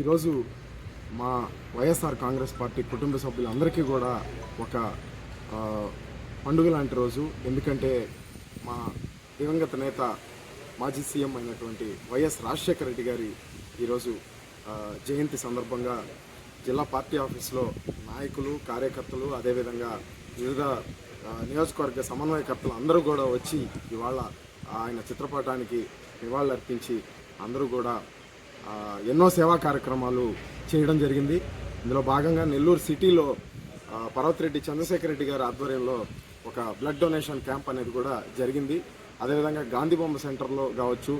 ఈరోజు మా వైఎస్ఆర్ కాంగ్రెస్ పార్టీ కుటుంబ సభ్యులందరికీ కూడా ఒక పండుగ లాంటి రోజు. ఎందుకంటే మా దివంగత నేత మాజీ సీఎం అయినటువంటి వైఎస్ రాజశేఖర రెడ్డి గారి ఈరోజు జయంతి సందర్భంగా జిల్లా పార్టీ ఆఫీస్లో నాయకులు, కార్యకర్తలు, అదేవిధంగా వివిధ నియోజకవర్గ సమన్వయకర్తలు అందరూ కూడా వచ్చి ఇవాళ ఆయన చిత్రపటానికి నివాళులర్పించి అందరూ కూడా ఎన్నో సేవా కార్యక్రమాలు చేయడం జరిగింది. ఇందులో భాగంగా నెల్లూరు సిటీలో పర్వతిరెడ్డి చంద్రశేఖర్ రెడ్డి గారి ఆధ్వర్యంలో ఒక బ్లడ్ డొనేషన్ క్యాంప్ అనేది కూడా జరిగింది. అదేవిధంగా గాంధీ బొమ్మ సెంటర్లో కావచ్చు,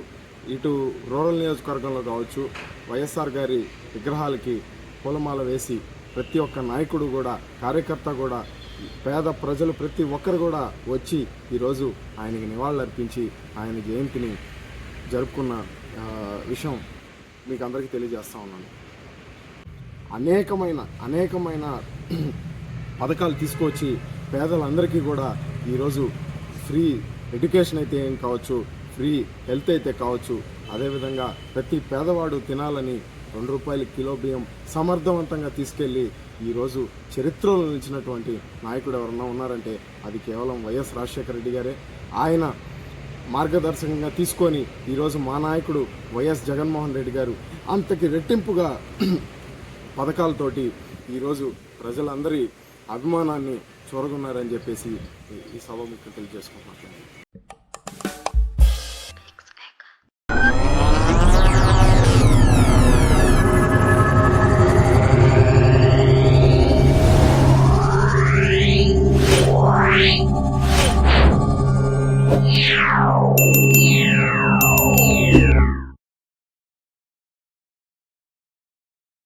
ఇటు రూరల్ నియోజకవర్గంలో కావచ్చు, వైఎస్ఆర్ గారి విగ్రహాలకి పూలమాల వేసి ప్రతి ఒక్క నాయకుడు కూడా, కార్యకర్త కూడా, పేద ప్రజలు ప్రతి ఒక్కరు కూడా వచ్చి ఈరోజు ఆయనకి నివాళులర్పించి ఆయన జయంతిని జరుపుకున్న విషయం మీకు అందరికీ తెలియజేస్తూ ఉన్నాను. అనేకమైన పథకాలు తీసుకొచ్చి పేదలందరికీ కూడా ఈరోజు ఫ్రీ ఎడ్యుకేషన్ అయితే ఏం కావచ్చు, ఫ్రీ హెల్త్ అయితే కావచ్చు, అదేవిధంగా ప్రతి పేదవాడు తినాలని ₹2 కిలో బియ్యం సమర్థవంతంగా తీసుకెళ్ళి ఈరోజు చరిత్రలో నిలిచినటువంటి నాయకుడు ఎవరన్నా ఉన్నారంటే అది కేవలం వైఎస్ రాజశేఖర రెడ్డి గారే. ఆయన మార్గదర్శకంగా తీసుకొని ఈరోజు మా నాయకుడు వైఎస్ జగన్మోహన్ రెడ్డి గారు అంతకి రెట్టింపుగా పథకాలతోటి ఈరోజు ప్రజలందరి అభిమానాన్ని చూరగొన్నారని చెప్పేసి ఈ సభముఖంగా తెలియజేసుకుంటున్నాను. Yeah.